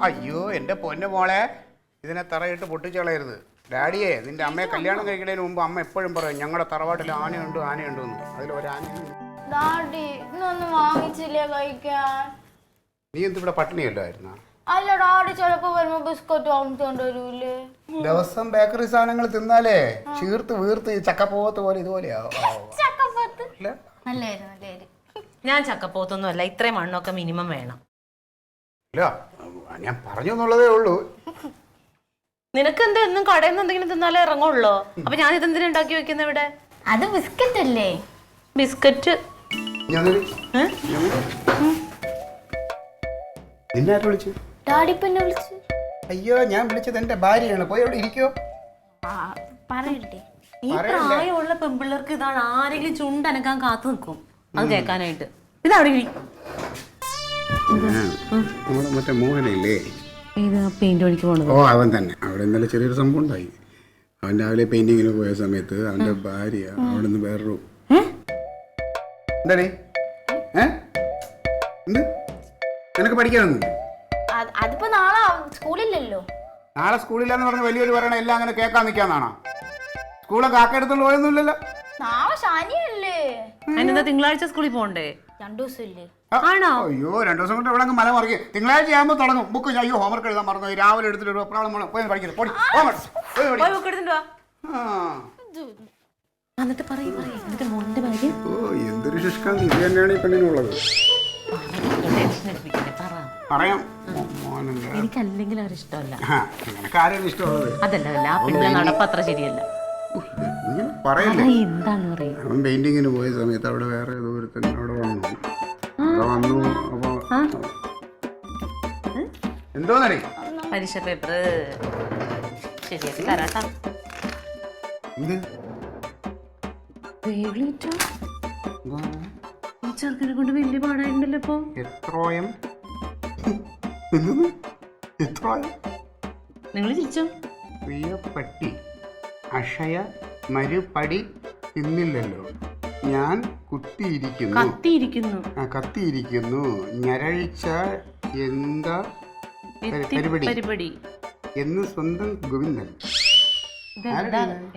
അയ്യോ എൻ്റെ പൊന്നു മോളെ, ഇതിനെ തറയിട്ട് പൊട്ടിച്ചളയരുത്. ഡാഡിയെ, നിന്റെ അമ്മയെ കല്യാണം കഴിക്കുന്നതിന് മുമ്പ് അമ്മ എപ്പോഴും പറയും ഞങ്ങളുടെ തറവാട്ടിൽ ആനയുണ്ട് ആനയുണ്ട് എന്ന്. അതിലൊരാനയുണ്ട്. നീ എന്തിവിടെ പട്ടിണിയല്ലായിരുന്ന? അല്ല ഡാഡി ചിലപ്പോ വരുമ്പോ ബിസ്ക്കറ്റ് വാങ്ങിച്ചോണ്ട് വരൂലേ? ദിവസം ബേക്കറി സാധനങ്ങൾ തിന്നാലേ ചീർത്ത് വീർത്ത് ചക്കപ്പോത്ത് പോലെ ഇതുപോലെയാവും. ഞാൻ ചക്കപ്പോത്തൊന്നും അല്ല, ഇത്രയും മണ്ണൊക്കെ മിനിമം വേണം. ഇല്ല, ഞാൻ പറഞ്ഞു എന്നുള്ളതേ ഉള്ളൂ. നിനക്ക് എന്താ എന്നും കടയിൽ നിന്ന് എന്തെങ്കിലും തിന്നാലേ ഇറങ്ങുള്ളോ? അപ്പൊ ഞാൻ ഇതെന്തിനാ ഉണ്ടാക്കി വെക്കുന്ന ഇവിടെ? അത് ബിസ്ക്കറ്റ് അല്ലേ? ബിസ്ക്കറ്റ്. നിന്നെ വിളിച്ചു? ഡാഡി പിന്നെ വിളിച്ചു. അയ്യോ, ഞാൻ വിളിച്ചത് എന്റെ ഭാര്യയാണ്. പോയി അവിടെ ഇരിക്കോ. പറയണ്ടേ? ഈ പ്രായമുള്ള പെൺപിള്ളേർക്ക് ഇതാണ്. ആരെങ്കിലും ചുണ്ടനക്കാൻ കാത്തു നിൽക്കും അത് കേൾക്കാനായിട്ട്. ഇതവിടെ നമ്മുടെ മറ്റേ മോഹനല്ലേ പെയിന്റ് പണിക്ക് പോണത്? ഓ, അവൻ തന്നെ. അവിടെ ഇന്നലെ ചെറിയൊരു സംഭവം ഉണ്ടായി. അവൻ രാവിലെ പെയിന്റിങ്ങിന് പോയ സമയത്ത് അവന്റെ ഭാര്യ അവിടെ നിന്ന് വേറൊരു എന്താണേ എന്ത് നിനക്ക് പഠിക്കാനൊന്നും? അതിപ്പോ നാളെ സ്കൂളില്ലല്ലോ. നാളെ സ്കൂളില്ലാന്ന് പറഞ്ഞ വലിയൊരു പറയണ എല്ലാം അങ്ങനെ കേൾക്കാൻ നിൽക്കാന്നാണോ? സ്കൂളൊക്കെ ആക്കെടുത്തുള്ള പോയൊന്നുമില്ലല്ലോ. നാളെ ശനിയല്ലേ? അതിനെന്താ തിങ്കളാഴ്ച സ്കൂളിൽ പോണ്ടേ? 2 ദിവസമില്ലേ? ആണോ? അയ്യോ, 2 ദിവസം കൊണ്ട് എവിടെ മല മറിക്കും. തിങ്കളാഴ്ച ആകുമ്പോൾ തുടങ്ങും ബുക്ക്. അയ്യോ, ഹോംവർക്ക് എഴുതാൻ മറന്നു. രാവിലെ എടുത്തിട്ട് എപ്പോഴാണ് പോയി പഠിക്കുന്നത്? എന്തൊരു ശുഷ്കാന്തി ഇത് തന്നെയാണ് ഈ പെണ്ണിനുള്ളത്. പറയാം, എനിക്ക് അല്ലെങ്കിൽ അവരിഷ്ടമല്ല. നിനക്ക് ആരെയാണ് ഇഷ്ടമുള്ളത്? അതല്ല, ആ പെണ്ണിന്റെ നടപ്പ് അത്ര ശരിയല്ല. എന്താണ് അവൻ പെയിന്റിങ്ങിന് പോയ സമയത്ത് അവിടെ വേറെ ഏതോ ഒരുത്തൻ അവിടെ വന്നു. അപ്പൊ എന്തോന്നറി പരീക്ഷ പേപ്പർ ശരിയാക്കി തരാട്ടാ. ചെറുക്കനെ കൊണ്ട് വലിയ പാടായിട്ടുണ്ടല്ലോ ഇപ്പൊ. നിങ്ങൾ ചിരിച്ചോ? പ്രിയപ്പട്ടി അക്ഷയ മരുപടി ഇന്നില്ലല്ലോ. ഞാൻ കത്തിയിരിക്കുന്നു ഞരഴിച്ച എന്താ പരിപാടി എന്ന് സ്വന്തം ഗോവിന്ദൻ.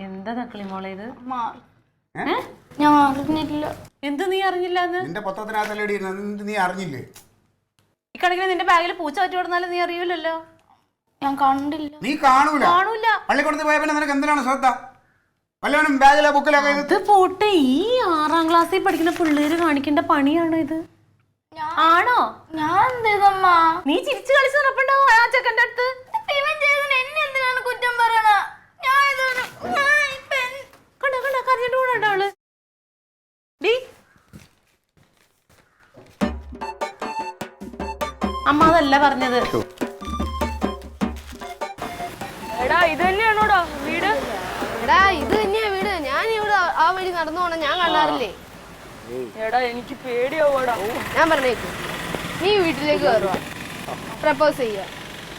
എന്താ തക്കളി മോളെ ഇത്? ഞാൻ അറിഞ്ഞില്ല. എന്ത് നീ അറിഞ്ഞില്ല? നിന്റെ പത്രത്തിനകത്തല്ലേ നീ അറിഞ്ഞില്ലേ? ഈ കണക്കിന് നിന്റെ ബാഗിൽ പൂച്ച പറ്റി കൊടുത്താലും നീ അറിയില്ലല്ലോ. ഞാൻ കണ്ടില്ല. നീ കാണൂല. പള്ളിക്കൂടത്തിൽ പോയപ്പോ നിനക്ക് എന്തിനാണ് ശ്രദ്ധ? വല്ലവനും ബാഗിലെ ബുക്കിലൊക്കെ ഇത് പോട്ടെ. ഈ 6ാം ക്ലാസ്സിൽ പഠിക്കുന്ന പിള്ളേര് കാണിക്കേണ്ട പണിയാണോ ഇത്? ആണോ? ഞാൻ നീ ചിരിച്ചു കളിച്ച് നടപ്പുണ്ടാവും ആ ചെക്കൻ്റെ അടുത്ത്. എന്നെ എന്തിനാണ് കുറ്റം പറയണ? കറിഞ്ഞിട്ട് കൂടെ അവള്. അമ്മ അതല്ല പറഞ്ഞത്. എടാ ഇത് തന്നെയാണോടാ വീട്? എടാ ഇത് തന്നെയാ വീട്. ഞാൻ ഇവിടെ ആ വഴി നടന്നു പോണ ഞാൻ കാണാറില്ലേ? എടാ എനിക്ക് പേടിയാവോടാ. ഞാൻ പറഞ്ഞേക്കും, നീ വീട്ടിലേക്ക് കയറുക, പ്രപ്പോസ് ചെയ്യുക.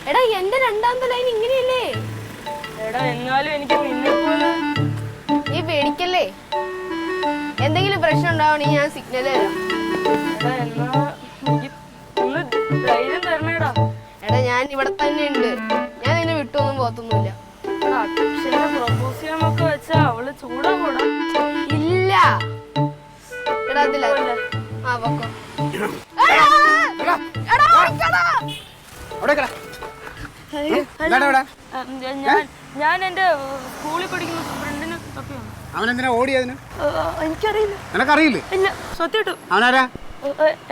എടാ എന്റെ 2ാമത്തെ ലൈൻ ഇങ്ങനെയല്ലേ? എടാ എന്നാലും എനിക്ക് നിന്നെ പോലെ. നീ പേടിക്കല്ലേ. എന്തെങ്കിലും പ്രശ്നം ഉണ്ടാവണേ ഞാൻ സിഗ്നൽ തരാം. എടാ എന്നാ ഒന്ന് ധൈര്യം തരണേടാ. എടാ ഞാൻ ഇവിടെ തന്നെ ഉണ്ട്. ഞാൻ നിന്നെ വിട്ടൊന്നും പോത്തൊന്നുമില്ല. പ്രപ്പോസ് ചെയ്യാനൊക്കെ വെച്ചാ അവള് ചൂടാവോടാ? ഇല്ല. എടാ അതില്ല. ആ പൊക്കോ. ഞാൻ എന്റെ സ്കൂളിൽ പഠിക്കുന്ന ഫ്രണ്ടിന് തപ്പിയാണ്. അവനെന്തിനാ ഓടിയതിന്? എനിക്കറിയില്ല. നിനക്കറിയില്ലേ? ഇല്ല, സത്യമായിട്ടും. അവനാരാ?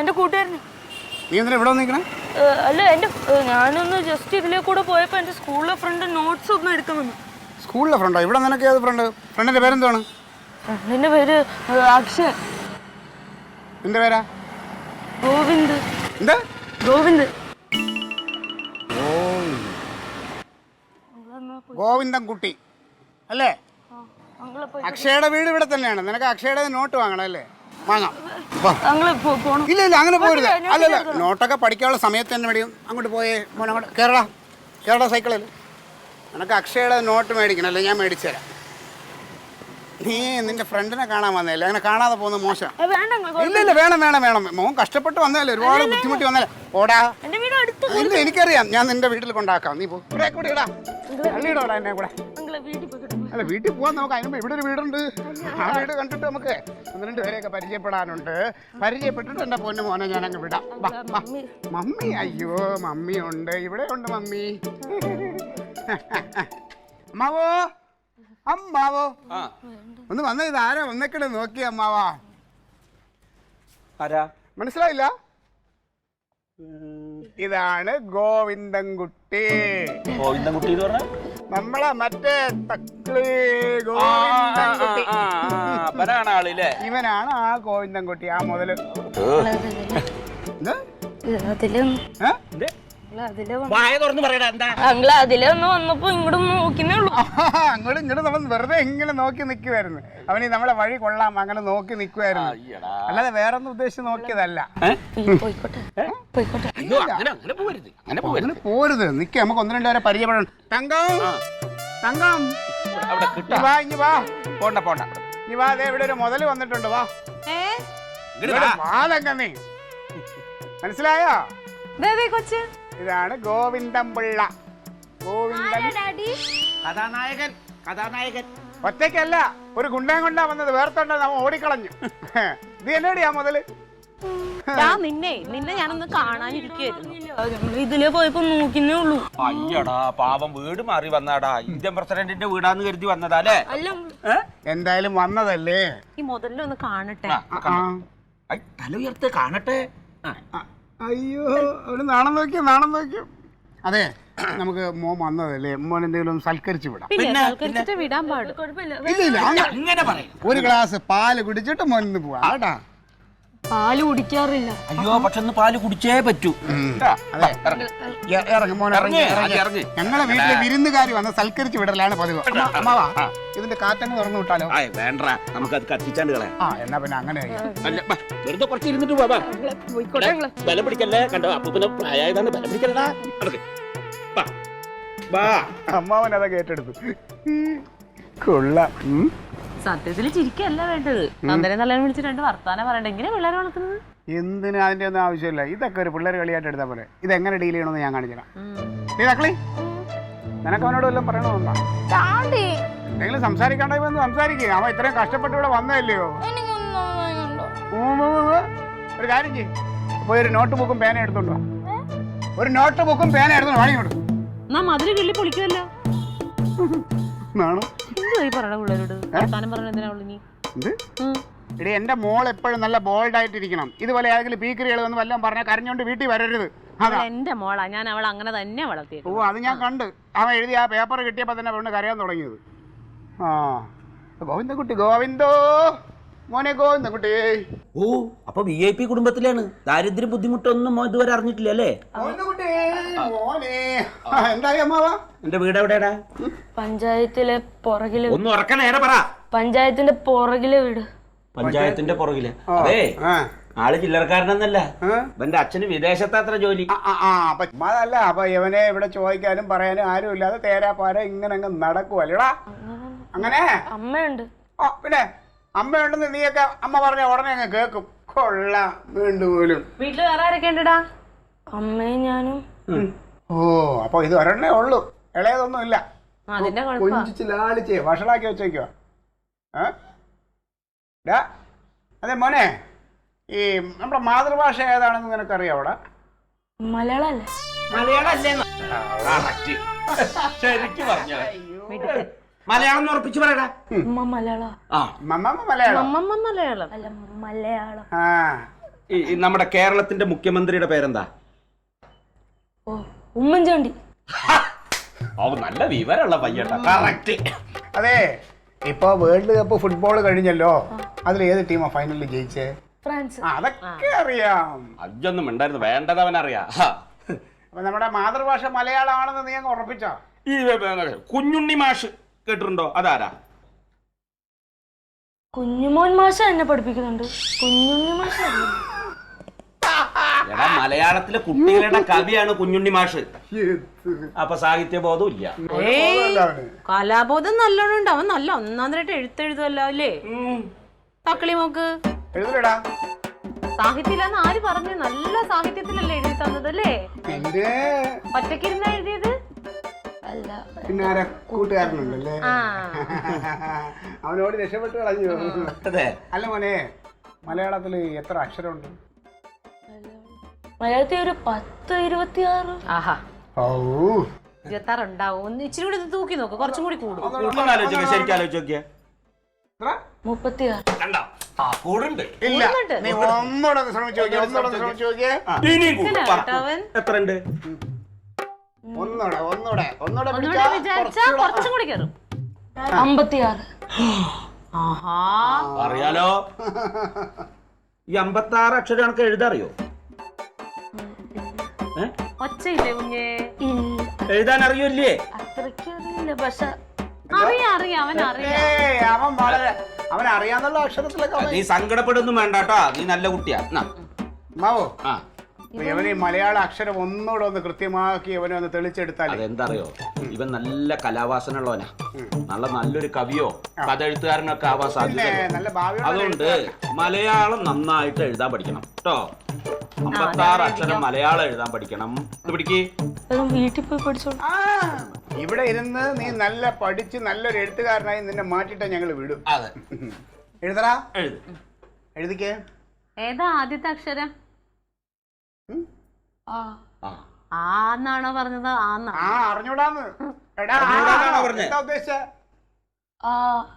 എന്റെ കൂട്ടുകാരന്. നീ എന്തിനാ ഇവിടെ വന്നിരിക്കണേ? അല്ല, ഞാനൊന്ന് ജസ്റ്റ് ഇതിലേക്കൂടെ പോയപ്പോ എന്റെ സ്കൂളിലെ ഫ്രണ്ട് നോട്ട്സ് ഒന്ന് എടുക്കാൻ വന്നു. സ്കൂളിലെ ഫ്രണ്ടോ? ഇവിടെ നിനക്ക് ഏത് ഫ്രണ്ട്? ഫ്രണ്ടിന്റെ പേരെന്താണ്? ഫ്രണ്ടിന്റെ പേര് അക്ഷയ്. നിന്റെ പേരാ? ഗോവിന്ദ്. എന്താ? ഗോവിന്ദ്. ഗോവിന്ദൻ കുട്ടി അല്ലേ? അക്ഷയുടെ വീട് ഇവിടെ തന്നെയാണ്. നിനക്ക് അക്ഷയുടെ നോട്ട് വാങ്ങണം അല്ലേ? വാങ്ങാം. ഇല്ല ഇല്ല, അങ്ങനെ പോരുത്. അല്ലല്ല, നോട്ടൊക്കെ പഠിക്കാനുള്ള സമയത്ത് തന്നെ മേടിക്കും. അങ്ങോട്ട് പോയേ മോനെ, അങ്ങോട്ട് കേരള സൈക്കിളിൽ. നിനക്ക് അക്ഷയുടെ നോട്ട് മേടിക്കണം അല്ലേ? ഞാൻ മേടിച്ചു തരാം. നീ നിന്റെ ഫ്രണ്ടിനെ കാണാൻ വന്നല്ലേ? അങ്ങനെ കാണാതെ പോകുന്നത് മോശം. ഇല്ല ഇല്ല, വേണം. മോൻ കഷ്ടപ്പെട്ട് വന്നതല്ലേ, ഒരുപാട് ബുദ്ധിമുട്ടി വന്നല്ലേ. ഓടാ. ഇല്ല എനിക്കറിയാം, ഞാൻ നിന്റെ വീട്ടിൽ കൊണ്ടാക്കാം. നീ പോ. ഇവിടെ കൂടെ ഇടാ. തള്ളിയിടോടാ എന്നെ കൂടെ. അല്ല വീട്ടിൽ പോവാൻ നമുക്ക്. അതിനുമ്പോ ഇവിടെ ഒരു വീടുണ്ട്. ആ വീട് കണ്ടിട്ട് നമുക്ക് 12 പേരെയൊക്കെ പരിചയപ്പെടാനുണ്ട്. പരിചയപ്പെട്ടിട്ട് എന്റെ പൊന്നു മോനെ ഞാൻ അങ്ങ് വിടാം. മമ്മി, അയ്യോ മമ്മി ഉണ്ട്, ഇവിടെ ഉണ്ട് മമ്മി. അമ്മാവോ, അമ്മാവോ ഒന്ന് വന്ന. ഇത് ആരാ വന്നേക്കണേ നോക്കി അമ്മാവാ. ആരാ? മനസ്സിലായില്ല? ഇതാണ് ഗോവിന്ദൻകുട്ടി. ഗോവിന്ദൻകുട്ടി എന്ന് പറഞ്ഞാൽ നമ്മളെ മറ്റേ തക്കളി ഗോവിന്ദൻകുട്ടി. അവനാണ് ആളില്ലേ? ഇവനാണ് ആ ഗോവിന്ദൻകുട്ടി, ആ മുതല്. വായ തുറന്ന് പറയടാ. എന്താ അങ്ങള് അതിലൊന്ന് വന്നപ്പോ ഇങ്ങോട്ട് നോക്കുന്നേ ഉള്ളൂ. അങ്ങോട്ട് ഇങ്ങോട്ട് നമ്മൾ വെറുതെ ഇങ്ങനെ നോക്കി നിൽക്കുമായിരുന്നു. അവന് നമ്മളെ വഴി കൊള്ളാം അങ്ങനെ നോക്കി നിൽക്കുമായിരുന്നു. അല്ലാതെ വേറൊന്നും ഉദ്ദേശിച്ച് നോക്കിയതല്ല. അയ്യോ അങ്ങനെ പോവരുത്, അങ്ങനെ പോരുത്. നിക്ക്, നമുക്ക് 1-2 പേരെ പരിചയപ്പെടണം. തങ്കം, തങ്കം അവിടെ കിട്ടാ. വാ, ഇനി വാ. പോണ്ട പോണ്ട, ഇനി വാ. ദേ ഇവിടെ ഒരു മുതല് വന്നിട്ടുണ്ട്. വാ വാ തങ്കം, നീ മനസ്സിലായോ? കൊച്ച് ഇതാണ് ഗോവിന്ദൻപിള്ള. ഗോവിന്ദൻ കഥാനായകൻ. കഥാനായകൻ ഒറ്റയ്ക്കല്ല, ഒരു ഗുണ്ടയും കൊണ്ടാ വന്നത്. വേർത്തോണ്ട നമ്മ ഓടിക്കളഞ്ഞു. ഇത് എന്നോടിയാ മുതല്. നിന്നെ ഞാനൊന്ന് കാണാനിരിക്കുവായിരുന്നു. ഇതിലെ പോയപ്പോ നോക്കുന്നേ ഉള്ളൂ. അയ്യടാ പാവം, വീട് മാറി വന്നാടാ. ഇന്ത്യൻ പ്രസിഡന്റിന്റെ വീടാന്ന് കരുതി വന്നതാ അല്ലേ? എന്തായാലും വന്നതല്ലേ. ഈ മുതലൊന്ന് കാണട്ടെ. തല ഉയർത്ത് കാണട്ടെ. അയ്യോ, ഒരു നാണം നോക്കിയോ, നാണം നോക്കിയോ. അതെ, നമുക്ക് മോൻ വന്നതല്ലേ, മോൻ എന്തെങ്കിലും സൽക്കരിച്ചു വിടാം. പിന്നെ വിടാൻ പാടും. ഇല്ല, അങ്ങനെ പറയും. ഒരു ഗ്ലാസ് പാല് കുടിച്ചിട്ട് മോൻ ഇന്ന് പോവാ കേട്ടാ. പാല് കുടിക്കാറില്ല. അയ്യോ പക്ഷെ ഒന്ന് പാല് കുടിച്ചേ പറ്റൂ. അതെ, ഇറങ്ങി മോനെ, ഇറങ്ങി. ഞങ്ങളെ വീട്ടിലെ വിരുന്നുകാരി വന്ന് സൽക്കരിച്ചു വിടലാണ് പതിവ്. അമ്മാവാ, ഇതിന്റെ കാറ്റങ്ങ് തുറന്നു വിട്ടാലോ? വേണ്ട, നമുക്കത് കത്തിച്ചാണ്ട് കളയാം. എന്നാ പിന്നെ അങ്ങനെ വെറുതെ കുറച്ച് ഇരുന്നിട്ട് പോവാ. ബലം പിടിക്കല്ലേ, കണ്ടോ അപ്പൂപ്പന് പ്രായതാണ്, ബലം പിടിക്കലടാ. അമ്മാവൻ അതൊക്കെ ഏറ്റെടുത്തു. കൊള്ളാം. സത്യത്തിൽ ചിരിക്കല്ല വേണ്ടത്. അന്നേരം നല്ല വിളിച്ച് 2 വർത്താനം പറയണ്ട. എങ്ങനെ പിള്ളേരെ വളർത്തുന്നത്? എന്തിനാ, അതിന്റെ ഒന്നും ആവശ്യമില്ല. ഇതൊക്കെ ഒരു പിള്ളേർ കളിയായിട്ട് എടുത്താൽ പോലെ. ഇത് എങ്ങനെ ഡീൽ ചെയ്യണമെന്ന് ഞാൻ കാണിച്ചുതരാം. തക്കളി, നിനക്ക് അവനോട് വല്ലതും പറയണമെന്നാ? എന്തെങ്കിലും സംസാരിക്കണ്ടെന്ന് സംസാരിക്കുക. അവൻ ഇത്രയും കഷ്ടപ്പെട്ട് ഇവിടെ വന്നതല്ലയോ. ഒരു കാര്യം ചെയ്യും, പോയി ഒരു നോട്ട് ബുക്കും പേന എടുത്തോണ്ട് വാ. ഒരു നോട്ട് ബുക്കും പേന എടുത്തോണ്ട് വാങ്ങിക്കോട്ട്. മധുര കിള്ളി പൊളിക്കുമല്ലോ. പറയണ പിള്ളേരോട് വർത്താനം പറഞ്ഞ എന്തിനാ നീ? ഇടി, എന്റെ മോൾ എപ്പോഴും നല്ല ബോൾഡ് ആയിട്ടിരിക്കണം. ഇതുപോലെ ഏതെങ്കിലും പീക്കറികൾ വന്ന് വല്ലതും പറഞ്ഞാൽ കരഞ്ഞോണ്ട് വീട്ടിൽ വരരുത്. എന്റെ മോളാ, ഞാൻ അവൾ അങ്ങനെ തന്നെ വളർത്തി. ഓ, അത് ഞാൻ കണ്ട്. അവൻ എഴുതി ആ പേപ്പർ കിട്ടിയപ്പോ തന്നെ പെണ്ണ് കരയാൻ തുടങ്ങിയത്. ഗോവിന്ദൻകുട്ടി, ഗോവിന്ദോ മോനെ, ഗോവിന്ദൻകുട്ടി. ഓ, അപ്പൊ VIP കുടുംബത്തിലാണ്. ദാരിദ്ര്യം ബുദ്ധിമുട്ടൊന്നും ഇതുവരെ അറിഞ്ഞിട്ടില്ല അല്ലേ? എന്തായി അമ്മാവാ? എന്റെ വീട് എവിടെയാടാ? പഞ്ചായത്തിലെ പുറകില്. ഒന്ന് ഉറക്ക നേരെ പറ. പഞ്ചായത്തിന്റെ പുറകിലെ വീട്. പഞ്ചായത്തിന്റെ പുറകില്. അതെ, ആള് ചില്ലറക്കാരനൊന്നല്ല. എന്റെ അച്ഛന് വിദേശത്ത് അത്ര ജോലി. അതല്ല, അപ്പൊ ഇവനെ ഇവിടെ ചോദിക്കാനും പറയാനും ആരും ഇല്ലാതെ തേരാപ്പാര ഇങ്ങനെ അങ്ങ് നടക്കുവല്ലടാ. അങ്ങനെ അമ്മയുണ്ട്. പിന്നെ അമ്മയുണ്ടെന്ന് നീയൊക്കെ അമ്മ പറഞ്ഞ ഉടനെ അങ്ങ് കേക്കും. കൊള്ളാം, വീണ്ടും പോലും. വീട്ടില് വേറെ ആരൊക്കെ ഉണ്ടടാ? അമ്മയും ഞാനും. ഓ, അപ്പൊ ഇത് ഒരെണ്ണേ ഉള്ളൂ, ഇളയതൊന്നും ഇല്ല. കൊഞ്ചിച്ച് ലാളിച്ചേ വഷളാക്കി വെച്ചേക്കുവാ. അതെ മോനെ, ഈ നമ്മുടെ മാതൃഭാഷ ഏതാണെന്ന് നിനക്കറിയാം? അവിടെ മലയാളം മലയാളം മലയാളം ഉറപ്പിച്ചു പറയടാ. മലയാളം. നമ്മുടെ കേരളത്തിന്റെ മുഖ്യമന്ത്രിയുടെ പേരെന്താ? ഉമ്മൻചാണ്ടി. നല്ല വിവരമുള്ള പയ്യട്ടാ. കറക്റ്റ്. അതെ, ഇപ്പൊ വേൾഡ് കപ്പ് ഫുട്ബോൾ കഴിഞ്ഞല്ലോ. അതിൽ ഏത് ടീമാ ഫൈനലിൽ ജയിച്ചേ? ഫ്രാൻസ്. അതൊക്കെ അറിയാം. അതൊന്നും ഉണ്ടായിരുന്നു, വേണ്ടത് അവനറിയാം. അപ്പൊ നമ്മുടെ മാതൃഭാഷ മലയാളമാണെന്ന് നീ അങ്ങ് ഉറപ്പിച്ചോ? ഈ കുഞ്ഞുണ്ണി മാഷ് കേട്ടിട്ടുണ്ടോ? അതാരാ? കുഞ്ഞുമോൻ മാഷ എന്നെ പഠിപ്പിക്കുന്നുണ്ട്. കുഞ്ഞുണ്ണി മാഷ എടാ, മലയാളത്തിലെ കുട്ടികളുടെ കവിയാണ് കുഞ്ഞുണ്ണി മാഷ്. അപ്പൊ സാഹിത്യബോധം ഇല്ല. കലാബോധം നല്ലോണം ഉണ്ട്. അവൻ നല്ല 1-2 എഴുത്തെഴുതുമല്ലോ അല്ലേ? തക്കളി മോക്ക് എഴുതലടാ. സാഹിത്യത്തിലാന്ന് ആര് പറഞ്ഞു? നല്ല സാഹിത്യത്തിലല്ലേ എഴുതി തന്നത് അല്ലേ? എന്റെ ഒറ്റക്കിരുന്ന എഴുതിയത്? അല്ല. പിന്നെ ആരാ കൂട്ടുകാരനുണ്ടല്ലേ, അവനോട് രക്ഷപ്പെട്ട് കളഞ്ഞു. അല്ല മോനെ, മലയാളത്തില് എത്ര അക്ഷരമുണ്ട്? മലയാളത്തിൽ ഒരു 10-26. ആഹാ, ഓ 26 ഉണ്ടാവും. ഒന്ന് ഇച്ചിരി കൂടി ഇത് തൂക്കി നോക്ക്, കുറച്ചും കൂടി കൂടും. ശരിക്കും ആലോചിച്ച് നോക്കിയേ. 36. കൂടുണ്ട്. ഇല്ല, നീ ഒന്നോടെ ശ്രമിച്ചു നോക്കിയേ, ഒന്നോടെ ശ്രമിച്ചു നോക്കിയേ. അവൻ എത്ര ഉണ്ട്? ഒന്നോടെ ഒന്നുകൂടെ പിടിച്ചാ വിചാരിച്ചാ കുറച്ചും കൂടി കയറും. 56. ആഹാ, അറിയാലോ. ഈ 56 അക്ഷരം കണക്ക് എഴുതാറിയോ? ഒച്ചയില്ലേ കുഞ്ഞേ? എഴുതാൻ അറിയൂല്ലേ? അത്രയ്ക്ക് അറിയില്ല, പക്ഷെ അറിയാം, അവൻ അറിയാം. അവൻ അറിയാന്നുള്ള അക്ഷരത്തിലൊക്കെ നീ സങ്കടപ്പെടുന്നു വേണ്ട കേട്ടോ, നീ നല്ല കുട്ടിയാ. മാവോ ആ, ഇവന് ഈ മലയാള അക്ഷരം ഒന്നുകൂടെ ഒന്ന് കൃത്യമാക്കി അവനെ ഒന്ന് തെളിച്ചെടുത്താൽ. അതെന്തറിയോ, ഇവൻ നല്ല കലാവാസനുള്ളവനാ. നല്ലൊരു കവിയോ കഥ എഴുത്തുകാരനൊക്കെ ആവാൻ സാധ്യത. നല്ല ഭാവി. അതുകൊണ്ട് മലയാളം നന്നായിട്ട് എഴുതാൻ പഠിക്കണം കേട്ടോ. 56 അക്ഷരം മലയാളം എഴുതാൻ പഠിക്കണം. ഇത് പിടിക്ക്. വീട്ടിൽ പോയി പഠിച്ചോളൂ. ഇവിടെ ഇരുന്ന് നീ നല്ല പഠിച്ച് നല്ലൊരു എഴുത്തുകാരനായി നിന്നെ മാറ്റിട്ടാ ഞങ്ങൾ വിടും. അതെ, എഴുതടാ, എഴുത്. എഴുതിക്കേ. ഏതാ ആദ്യത്തെ അക്ഷരം? ആന്നാണോ പറഞ്ഞത്? അറിഞ്ഞൂടാന്ന്. എടാ, അറിഞ്ഞൂടാന്നാണോ പറഞ്ഞേ? എന്താ ഉദ്ദേശിച്ചേ?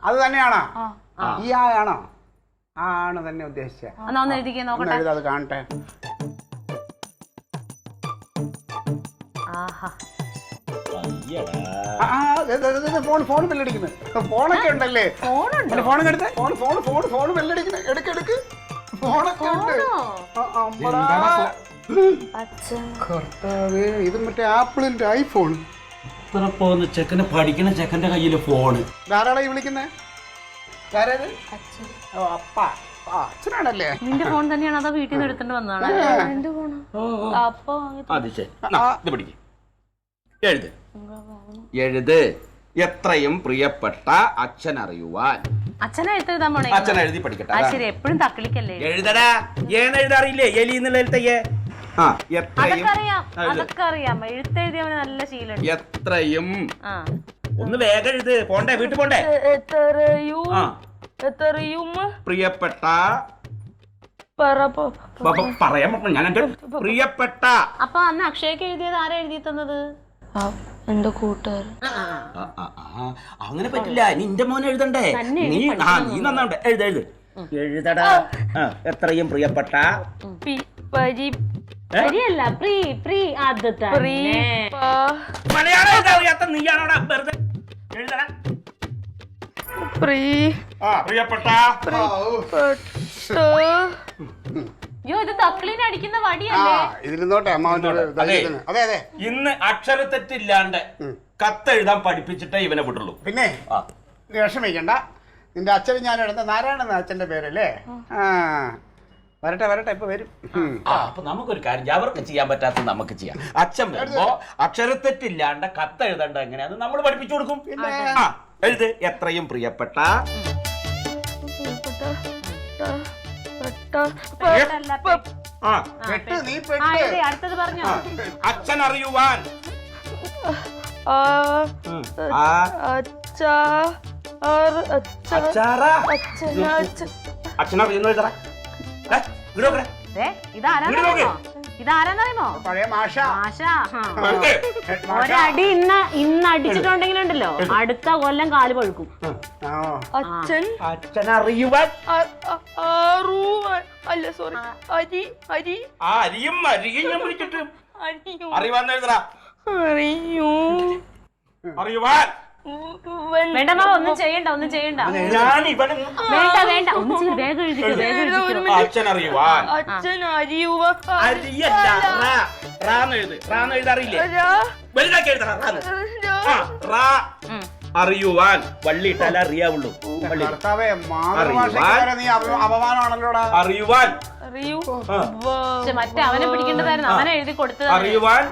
അത് തന്നെയാണോ? ഈ ആണോ? ആണ് തന്നെ ഉദ്ദേശിച്ചേ. എന്നാ ഒന്ന് എഴുതിക്കേ നോക്കട്ടെ. എഴുതാ, അത് കാണട്ടെ. ആഹാ, ഫോൺ ബെല്ലടിക്കുന്നു. ഫോണൊക്കെ ഉണ്ടല്ലേ? ഫോൺ എടുത്തേ. ഫോൺ ബെല്ലടിക്കുന്നു. എടുക്ക്. ഫോണൊക്കെ ഉണ്ട്. കർത്താവേ, ഇത് മറ്റേ ആപ്പിളിന്റെ ഐഫോൺ. ചെക്കനെ പഠിക്കണ ചെക്കന്റെ കയ്യില് ഫോണ്. ധാരാളായി വിളിക്കുന്നേ. ഓ, അപ്പ. അച്ഛനാണല്ലേ? നിന്റെ ഫോൺ തന്നെയാണ് അതോ വീട്ടിൽ നിന്ന് എടുത്തിട്ട് വന്നതാണ്? എന്റെ ഫോണ് അപ്പൊ അത് ശരി. ഇത് പിടിക്ക്. എഴുത്. എത്രയും പ്രിയപ്പെട്ട അച്ഛൻ അറിയുവാൻ. അച്ഛനെ എഴുതാൻ പോണേ? അച്ഛൻ എഴുതി പഠിക്കട്ടെ. ശരി, എപ്പോഴും തക്കളിക്കല്ലേ എഴുതടാ. എഴുതാറിയില്ലേ? എലി എന്നുള്ള എഴുത്തയ്യേ. അതൊക്കെ അറിയാം. എഴുത്തെഴുതിയവന് നല്ല ശീലം. എത്രയും ഒന്ന് വേഗം എഴുത്. പോണ്ടേ, വീട്ടിൽ പോണ്ടേ? എത്രയും പ്രിയപ്പെട്ട പറയാൻ പറ്റും ഞാൻ. എന്റെ പ്രിയപ്പെട്ട. അപ്പൊ അന്ന് അക്ഷയ്ക്ക് എഴുതിയത് ആരാ എഴുതി തന്നത്? എന്റെ കൂട്ടുകാരൻ. അങ്ങനെ പറ്റില്ല. നിന്റെ മോനെ എഴുതണ്ടേ? നീ നന്നാവണ്ടേ? എഴുത്. എഴുതടാ. എത്രയും പ്രിയപ്പെട്ട. ശരിയല്ല, മലയാളം എഴുതാൻ അറിയാത്ത നീയാണോടാ വെറുതെ? എഴുതടാ. പ്രിയപ്പെട്ട. ഇത് തക്കളീനെ അടിക്കുന്ന വടിയല്ലേ? ഇതിരുന്നോട്ടെ അമ്മാവന്റെ. അതെ. ഇന്ന് അക്ഷരത്തെറ്റില്ലാണ്ട് കത്തെഴുതാൻ പഠിപ്പിച്ചിട്ടേ ഇവനെ വിട്ടുള്ളൂ. പിന്നെ നീ വിഷമിക്കണ്ട. നിന്റെ അച്ഛനും ഞാൻ ഇടുന്ന നാരായണൻ അച്ഛന്റെ പേരല്ലേ? വരട്ടെ, ഇപ്പൊ വരും. അപ്പൊ നമുക്കൊരു കാര്യം, അവർക്ക് ചെയ്യാൻ പറ്റാത്ത നമുക്ക് ചെയ്യാം. അച്ഛൻ വരുമ്പോ അക്ഷരത്തെറ്റില്ലാണ്ട് കത്തെഴുതണ്ട എങ്ങനെയാന്ന് നമ്മൾ പഠിപ്പിച്ചു കൊടുക്കും. എഴുത്. എത്രയും പ്രിയപ്പെട്ട. അടുത്തത് പറഞ്ഞു. അച്ഛൻ അറിയുവാൻ. അച്ഛനറിയുന്നു. എഴുതറ. ഇതാരാന്നറിയുമോ? പഴയ മാഷ. ഒരടി ഇന്ന് അടിച്ചിട്ടുണ്ടെങ്കിലുണ്ടല്ലോ അടുത്ത കൊല്ലം കാല് പഴുക്കും. അച്ഛനറിയുവാൻ. അല്ല, സോറി. അരിയും ഞാൻ വിളിച്ചിട്ട് അറിയുവാൻ എഴുതറ. അറിയുവാൻ. വേണ്ട, ഒന്നും ചെയ്യണ്ട. ഞാൻ ഇവന് വേണ്ട, ഒന്നും വേഗം എഴുതിക്കോ. അച്ഛനറിയുവാൻ. എഴുതാറിയില്ലേ? വലുതാക്കി എഴുതറ. അറിയുവാൻ. വള്ളിയിട്ടല്ല അറിയാവുള്ളൂ. അറിയുവാൻ. മറ്റേ അവനെ പിടിക്കേണ്ടതായിരുന്നു, അവനെ എഴുതി കൊടുത്തത്. അറിയുവാൻ.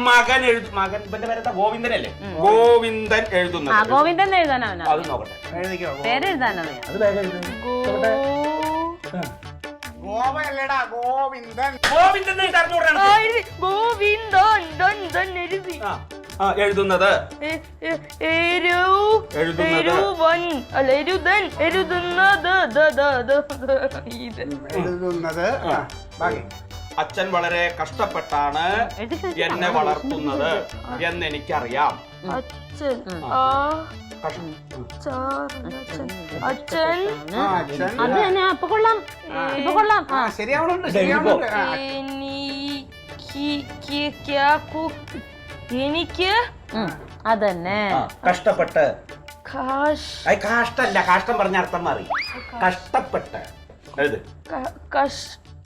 മകൻ ഇവന്റെ പേരെന്താ? ഗോവിന്ദനല്ലേ? ഗോവിന്ദൻ എഴുതുന്നത്. ഗോവിന്ദൻ എഴുതാനാ? അത് നോക്കട്ടെ. പേരെഴുതാനറിയാം. അത് വേഗം എഴുതുന്നു. ഗോവയല്ലേടാ ഗോവിന്ദൻ. ഗോവിന്ദൻ എന്ന് അറിഞ്ഞൂടാ ആ, എഴുതി. ഗോവിന്ദൻ ദൻ ദൻ എഴുതി. എഴുതുന്നത് എരുവൻ അല്ല എരുതൻ എരുതുന്നത് ഇത് എഴുതുന്നത്. ബാക്കി. അച്ഛൻ വളരെ കഷ്ടപ്പെട്ടാണ് എന്നെ വളർത്തുന്നത് എന്ന് എനിക്കറിയാം. അച്ഛൻ അച്ഛൻ അത് തന്നെ ഇപ്പൊ കൊള്ളാം. ശരിയാവണുണ്ട് ശരിയാവണുണ്ട്. എനിക്ക് അതന്നെ കഷ്ടപ്പെട്ട്. കാഷ് കാഷ്ടല്ല, കാഷ്ടം പറഞ്ഞ അർത്ഥം മാറി. കഷ്ടപ്പെട്ട് എഴുത്. കഷ്ടപ്പെട്ട്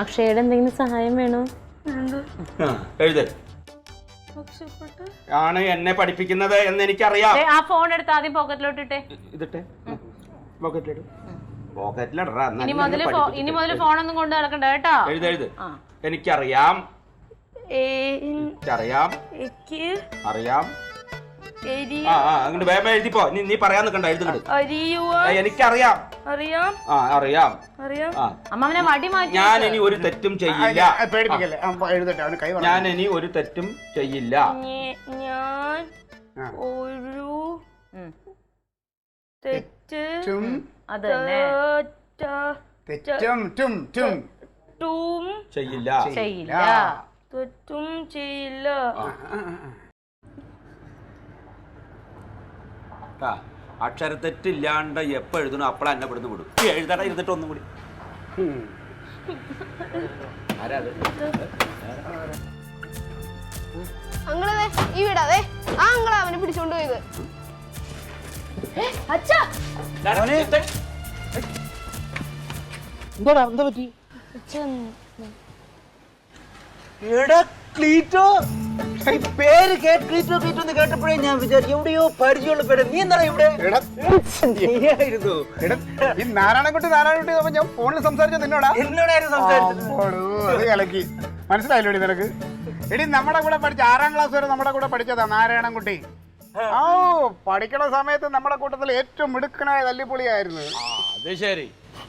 അക്ഷയുടെ എന്തെങ്കിലും സഹായം വേണോ? എഴുത്. ആണ് എന്നെ പഠിപ്പിക്കുന്നത് എന്ന് എനിക്കറിയാം. ആ ഫോൺ എടുത്ത് ആദ്യം പോക്കറ്റിലോട്ട് ഇട്ടേ. ഇതിട്ടെ പോക്കറ്റിലിട്. പോക്കറ്റിലിടറാ. ഇനി മുതൽ ഫോണൊന്നും കൊണ്ട് നടക്കണ്ട കേട്ടോ. എഴുത്. എനിക്കറിയാം. അറിയാം. അങ്ങോട്ട് വേഗം എഴുതിപ്പോ. നീ പറയാൻ നിൽക്കണ്ട, എഴുതുന്നുണ്ട്. എനിക്കറിയാം. അറിയാം. അമ്മാവനെ വടി മാറ്റി. ഞാൻ ഇനി ഒരു തെറ്റും ചെയ്യില്ല. പേടിപ്പിക്കല്ലേ. എഴുതട്ടെ, അവന് കൈ ഞാൻ ഇനി ഒരു തെറ്റും ചെയ്യില്ല. ഞാൻ ഒരു തെറ്റ് അത് തന്നെ ചെയ്യില്ല. തെറ്റും ചെയ്യില്ല. അക്ഷരത്തെറ്റില്ലാണ്ട് എപ്പോ എഴുതണോ അപ്പഴ എന്നെ ഇവിടുന്ന് വിടും. എഴുതട ഇരുന്നിട്ട് ഒന്നും കൂടി. അങ്ങളെ ഈ വീടാതെ ആ അങ്ങളെ അവനെ പിടിച്ചോണ്ട് പോയത്. അച്ഛാ എന്താടാ എന്താ പറ്റി? എടാ ക്ലീറ്റോ, ഈ പേര് ക്ലീറ്റോ ക്ലീറ്റോ എന്ന് കേട്ടപ്പോഴേ ഞാൻ വിചാരിച്ചു എവിടെയോ പരിചയമുള്ള പേര്. നീ എന്താ ഇവിടെ? നീയായിരുന്നു. ഈ നാരായണൻകുട്ടി അപ്പൊ ഞാൻ ഫോണിൽ സംസാരിച്ച നിന്നോടാ. എന്നോടായിരുന്നു സംസാരിച്ചത്. അത് കലക്കി. മനസ്സിലായില്ലോടി നിനക്ക്? എടി നമ്മുടെ കൂടെ പഠിച്ച 6ാം ക്ലാസ് വരെ നമ്മുടെ കൂടെ പഠിച്ചതാ നാരായണൻകുട്ടി. പഠിക്കണ സമയത്ത് നമ്മുടെ കൂട്ടത്തിൽ ഏറ്റവും മിടുക്കനായ തല്ലിപ്പൊളിയായിരുന്നു. അത് ശരി.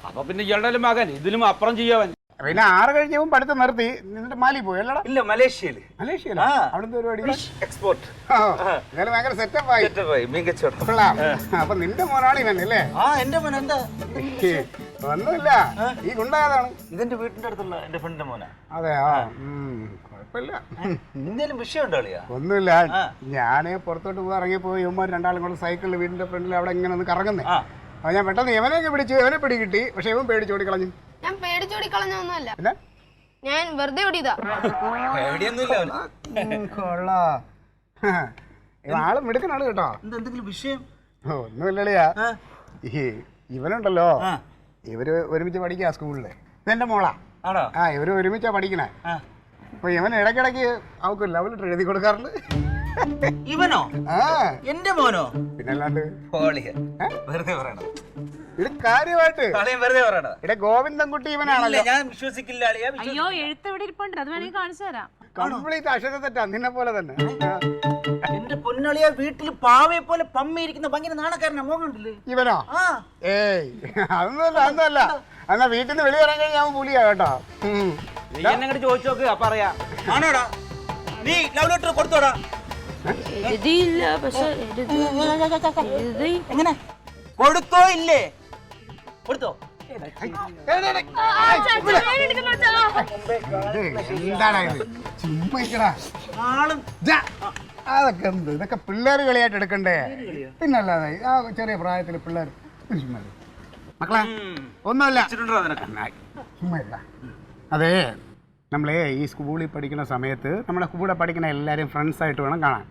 അപ്പൊ പിന്നെ ഇയാളുടെ മകൻ ഇതിലും അപ്പുറം ചെയ്യാൻ. പിന്നെ 6 കഴിഞ്ഞവും പഠിത്തം നിർത്തി നിന്നിട്ട് മാലി പോയി അല്ലടാ? ഇല്ല, മലേഷ്യയില്. അവിടുത്തെ പരിപാടി എക്സ്പോർട്ട്. ഇന്നലെ ഭയങ്കര സെറ്റപ്പ് ആയി. അപ്പൊ നിന്റെ മോനാണ് ഇവൻ അല്ലേ? എന്റെ മോൻ. എന്താ? ഒന്നുമില്ല, ഈ ഗുണ്ടായതാണ്. ഇതെന്റെ വീട്ടിന്റെ അടുത്തുള്ള എന്റെ ഫ്രണ്ടിന്റെ മോനാ. അതെയോ? കുഴപ്പമില്ല. എന്തെങ്കിലും വിഷയം ഉണ്ടോ? ഒന്നുമില്ല, ഞാന് പുറത്തോട്ട് പോയി ഇറങ്ങിയപ്പോ ഇവന്മാർ രണ്ടാളും കൂടെ സൈക്കിളിൽ വീടിന്റെ ഫ്രണ്ടിൽ അവിടെ ഇങ്ങനെ ഒന്ന് കറങ്ങുന്നേ. അപ്പൊ ഞാൻ പെട്ടെന്ന് ഇവനെയൊക്കെ പിടിച്ചു, ഇവനെ പിടികിട്ടി. പക്ഷെ ഇവൻ പേടിച്ചോടിക്കളഞ്ഞു. ഞാൻ പേടിച്ചോടിക്കളഞ്ഞൊന്നുമല്ല, ഞാൻ വെറുതെ ഓടിയതാ. കൊള്ളാ, ആള് മിടുക്കനാണ് കേട്ടോ. എന്തെങ്കിലും വിഷയം? ഒന്നുമില്ലളിയാ, ഇവനുണ്ടല്ലോ, ഇവര് ഒരുമിച്ച് പഠിക്കാ സ്കൂളില്. ഇതെന്റെ മോളാ. ഇവര് ഒരുമിച്ചാ പഠിക്കണേ. അപ്പൊ ഇവൻ ഇടയ്ക്കിടയ്ക്ക് അവക്ക് ലവ് ലെറ്റർ എഴുതി കൊടുക്കാറുണ്ട്. ഇവനോ? എന്റെ മോനോ? പിന്നല്ലാണ്ട് വെറുതെ പറയണോ? ഇത് കാര്യമായിട്ട് വെറുതെ പറയണോ? ഇവിടെ ഗോവിന്ദൻകുട്ടി ഇവനാണല്ലോ. ഞാൻ വിശ്വസിക്കില്ല. അയ്യോ, എഴുത്ത് എവിടെ ഇരിപ്പുണ്ട്? അത് വേണമെങ്കിൽ കാണിച്ചു തരാം. കംപ്ലീറ്റ് അക്ഷര തെറ്റാ, നിന്നെ പോലെ തന്നെ. എന്റെ പൊന്നളിയ വീട്ടിൽ പാവയെ പോലെ പമ്മയിരിക്കുന്ന ഭയങ്കര നാണക്കാരനാ. മോഹമുണ്ടല്ലേ ഇവനോ? ഏയ്, അതൊന്നുമല്ല. എന്നാ വീട്ടിൽ നിന്ന് വെളിയിറങ്ങി കഴിഞ്ഞാൽ ഞാൻ പുലിയാ കേട്ടോ. നീ എന്നെ ചോദിച്ചു നോക്ക്, അപ്പൊ അറിയാം. ആണോടാ? നീ ലവ് ലെറ്റർ കൊടുത്തോടാ? എഴുതിയില്ല, പക്ഷെ എങ്ങനെ കൊടുത്തോ? ഇല്ലേ? കൊടുത്തോ? എന്താണ് ഇത്? ചുമ്മാ അതൊക്കെ എന്ത്, ഇതൊക്കെ പിള്ളേർ കളിയായിട്ട് എടുക്കണ്ടേ? പിന്നല്ലാതെ ആ ചെറിയ പ്രായത്തിൽ പിള്ളേർ മക്കളെ ഒന്നുമല്ല. ചുമ്മാ അതെ, നമ്മളെ ഈ സ്കൂളിൽ പഠിക്കുന്ന സമയത്ത് നമ്മുടെ കൂടെ പഠിക്കുന്ന എല്ലാവരും ഫ്രണ്ട്സായിട്ട് വേണം കാണാൻ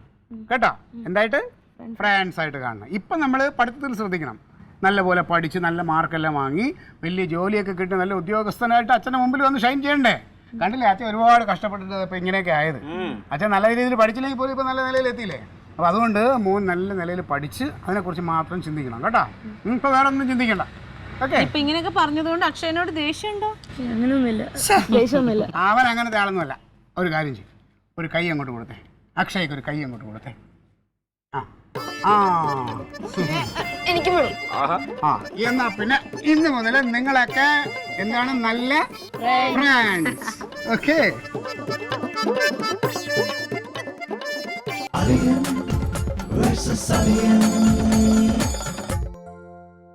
കേട്ടോ. എന്തായിട്ട്? ഫ്രണ്ട്സായിട്ട് കാണണം. ഇപ്പം നമ്മൾ പഠിത്തത്തിൽ ശ്രദ്ധിക്കണം. നല്ലപോലെ പഠിച്ച് നല്ല മാർക്കെല്ലാം വാങ്ങി വലിയ ജോലിയൊക്കെ കിട്ടി നല്ല ഉദ്യോഗസ്ഥനായിട്ട് അച്ഛൻ്റെ മുമ്പിൽ വന്ന് ഷൈൻ ചെയ്യണ്ടേ? കണ്ടില്ലേ, അച്ഛൻ ഒരുപാട് കഷ്ടപ്പെട്ടിട്ട് ഇപ്പം ഇങ്ങനെയൊക്കെ ആയത്. അച്ഛൻ നല്ല രീതിയിൽ പഠിച്ചില്ലെങ്കിൽ പോലും ഇപ്പം നല്ല നിലയിൽ എത്തിയില്ലേ? അപ്പോൾ അതുകൊണ്ട് മോൻ നല്ല നിലയിൽ പഠിച്ച് അതിനെക്കുറിച്ച് മാത്രം ചിന്തിക്കണം കേട്ടോ. ഇപ്പോൾ വേറെ ഒന്നും ചിന്തിക്കണ്ട. ഇപ്പൊ ഇങ്ങനെയൊക്കെ പറഞ്ഞതുകൊണ്ട് അക്ഷയനോട് ദേഷ്യമുണ്ടോ? അങ്ങനെയൊന്നുമില്ല. അവൻ അങ്ങനത്തെ ആളൊന്നുമല്ല. ഒരു കാര്യം ചെയ്യും, ഒരു കൈ അങ്ങോട്ട് കൊടുത്തേ. അക്ഷയ്ക്ക് ഒരു കൈ അങ്ങോട്ട് കൊടുത്തേ. ആ ആ എനിക്ക് വേണം. ആ എന്നാ പിന്നെ ഇന്ന് മുതൽ നിങ്ങളൊക്കെ എന്താണ് നല്ല ഫ്രണ്ട്സ്. Okay Versus Alien.